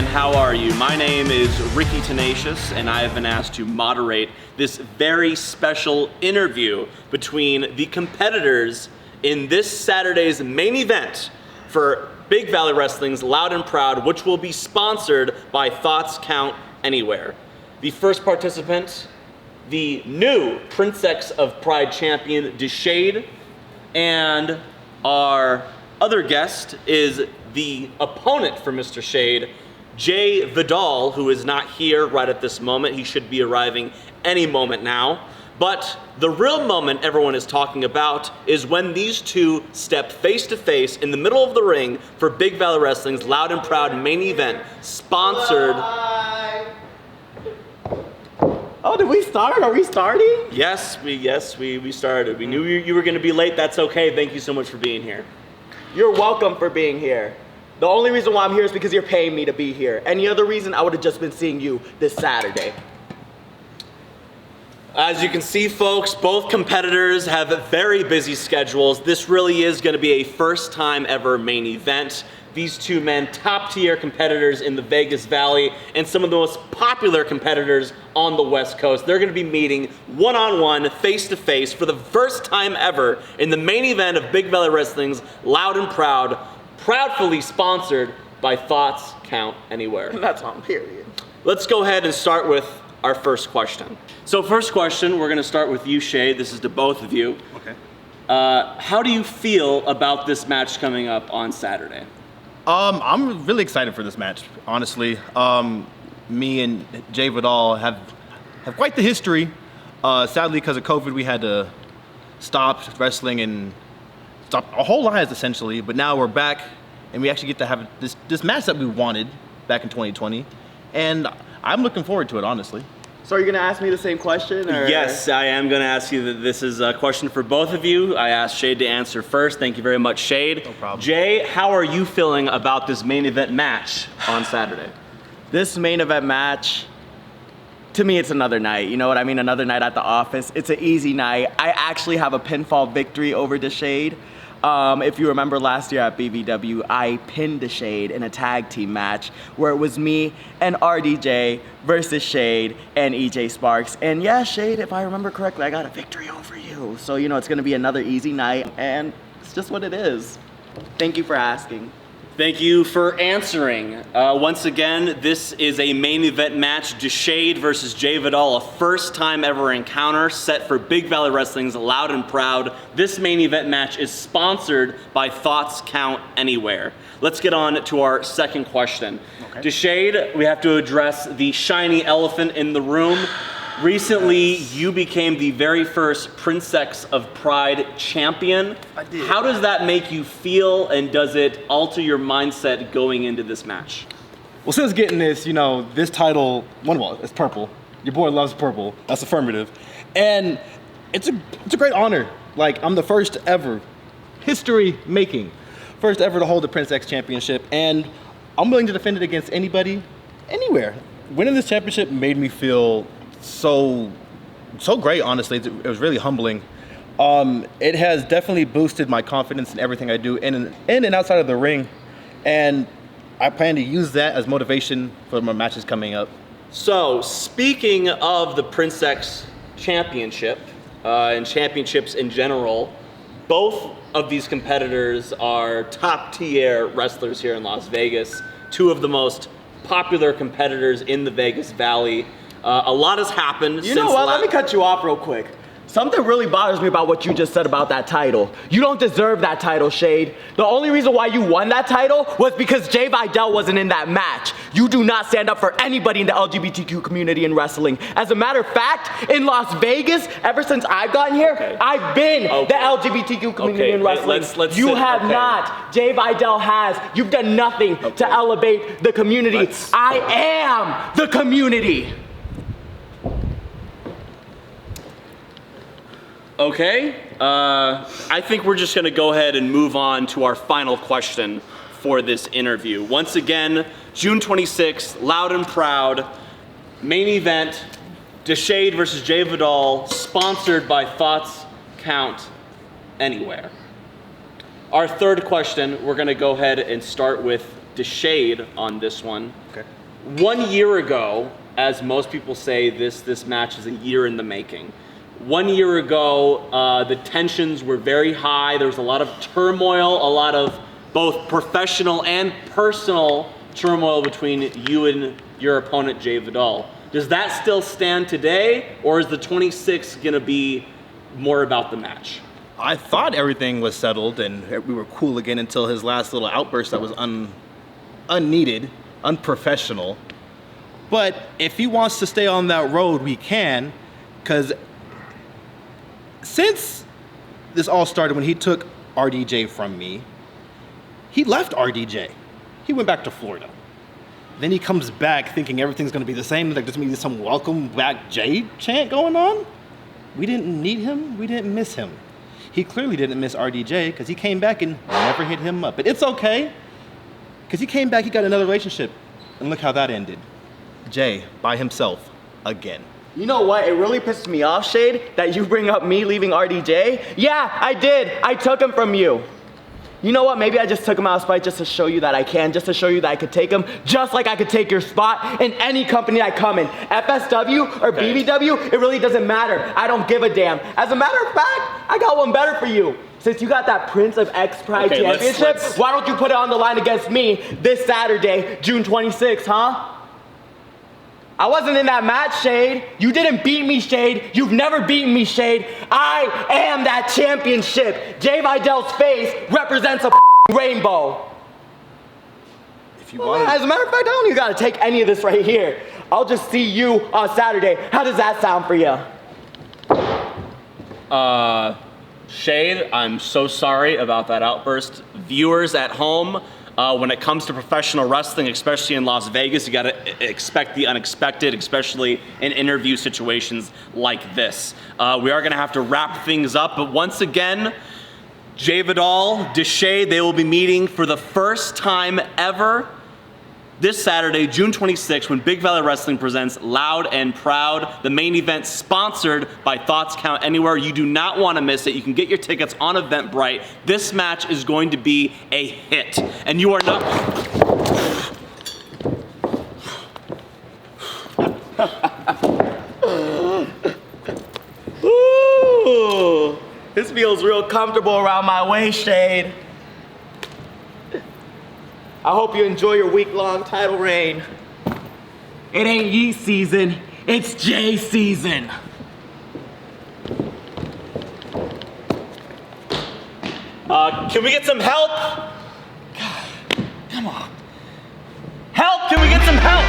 and how are you? My name is Ricky Tenacious, and I have been asked to moderate this very special interview between the competitors in this Saturday's main event for Big Valley Wrestling's Loud and Proud, which will be sponsored by Thoughts Count Anywhere. The first participant, the new Princex of Pride champion, Jai, and our other guest is the opponent for Mr. Shade, Jai Vidal, who is not here right at this moment. He should be arriving any moment now. But the real moment everyone is talking about is when these two step face to face in the middle of the ring for Big Valley Wrestling's Loud and Proud main event, sponsored. Oh, did we start? Are we starting? Yes, we started. We knew you were going to be late. That's okay. Thank you so much for being here. You're welcome for being here. The only reason why I'm here is because you're paying me to be here. Any other reason, I would have just been seeing you this Saturday. As you can see, folks, both competitors have very busy schedules. This really is going to be a first time ever main event. These two men, top tier competitors in the Vegas Valley and some of the most popular competitors on the West Coast. They're going to be meeting one-on-one, face-to-face for the first time ever in the main event of Big Valley Wrestling's Loud and Proud, proudly sponsored by Thoughts Count Anywhere. And that's on period. Let's go ahead and start with our first question. So first question, we're going to start with you, Shay. This is to both of you. Okay. How do you feel about this match coming up on Saturday? I'm really excited for this match, honestly. Me and Jai Vidal have quite the history. Sadly, because of COVID, we had to stop wrestling and stop our whole lives, essentially. But now we're back, and we actually get to have this match that we wanted back in 2020. And I'm looking forward to it, honestly. So are you going to ask me the same question? Or? Yes, I am going to ask you that. This is a question for both of you. I asked Shade to answer first. Thank you very much, Shade. No problem. Jay, how are you feeling about this main event match on Saturday? This main event match, to me, it's another night. You know what I mean? Another night at the office. It's an easy night. I actually have a pinfall victory over Shade. If you remember last year at BVW, I pinned Shade in a tag team match where it was me and RDJ versus Shade and EJ Sparks. And yeah, Shade, if I remember correctly, I got a victory over you. So, you know, it's going to be another easy night, and it's just what it is. Thank you for asking. Thank you for answering. Once again, this is a main event match, Jai versus Jai Vidal, a first time ever encounter set for Big Valley Wrestling's Loud and Proud. This main event match is sponsored by Thoughts Count Anywhere. Let's get on to our second question. Okay. Jai, we have to address the shiny elephant in the room. Recently, you became the very first Princex of Pride champion. I did. How does that make you feel, and does it alter your mindset going into this match? Well, since getting this, you know, this title, it's purple. Your boy loves purple. That's affirmative. And it's a great honor. Like, I'm the first ever, history making, first ever to hold the Princex championship. And I'm willing to defend it against anybody, anywhere. Winning this championship made me feel so great, honestly. It was really humbling. It has definitely boosted my confidence in everything I do in and outside of the ring. And I plan to use that as motivation for my matches coming up. So, speaking of the Princex championship and championships in general, both of these competitors are top tier wrestlers here in Las Vegas, two of the most popular competitors in the Vegas Valley. A lot has happened since. You know what? Let me cut you off real quick. Something really bothers me about what you just said about that title. You don't deserve that title, Shade. The only reason why you won that title was because Jai Vidal wasn't in that match. You do not stand up for anybody in the LGBTQ community in wrestling. As a matter of fact, in Las Vegas, ever since I've gotten here, I've been the LGBTQ community in wrestling. You have not. Jai Vidal has. You've done nothing to elevate the community. I am the community. Okay, I think we're just gonna go ahead and move on to our final question for this interview. Once again, June 26th, Loud and Proud, main event, Jai versus Jai Vidal, sponsored by Thoughts Count Anywhere. Our third question, we're gonna go ahead and start with Deshade on this one. Okay. 1 year ago, as most people say, this match is a year in the making. 1 year ago, the tensions were very high. There was a lot of turmoil, a lot of both professional and personal turmoil between you and your opponent, Jai Vidal. Does that still stand today, or is the 26 gonna be more about the match? I thought everything was settled and we were cool again until his last little outburst that was unneeded, unprofessional. But if he wants to stay on that road, we can, because since this all started when he took RDJ from me, he left RDJ. He went back to Florida. Then he comes back thinking everything's gonna be the same, like there's gonna be some welcome back Jay chant going on. We didn't need him, we didn't miss him. He clearly didn't miss RDJ because he came back and never hit him up. But it's okay, because he came back, he got another relationship, and look how that ended. Jay, by himself, again. You know what? It really pisses me off, Shade, that you bring up me leaving RDJ. Yeah, I did. I took him from you. You know what? Maybe I just took him out of spite just to show you that I can, just to show you that I could take him, just like I could take your spot in any company I come in. FSW or BVW, it really doesn't matter. I don't give a damn. As a matter of fact, I got one better for you. Since you got that Prince of X Pride championship, let's- why don't you put it on the line against me this Saturday, June 26th, huh? I wasn't in that match, Shade. You didn't beat me, Shade. You've never beaten me, Shade. I am that championship. Jai Vidal's face represents a rainbow. If you want As a matter of fact, I don't even gotta take any of this right here. I'll just see you on Saturday. How does that sound for you? Shade, I'm so sorry about that outburst. Viewers at home, when it comes to professional wrestling, especially in Las Vegas, you gotta expect the unexpected, especially in interview situations like this. We are gonna have to wrap things up, but once again, Jai Vidal, Deshade, they will be meeting for the first time ever this Saturday, June 26th, when Big Valley Wrestling presents Loud and Proud, the main event sponsored by Thoughts Count Anywhere. You do not want to miss it. You can get your tickets on Eventbrite. This match is going to be a hit, and you are not... Ooh, this feels real comfortable around my waist, Shade. I hope you enjoy your week-long title reign. It ain't Yeet season, it's Jay season. Can we get some help? God, come on. Help! Can we get some help?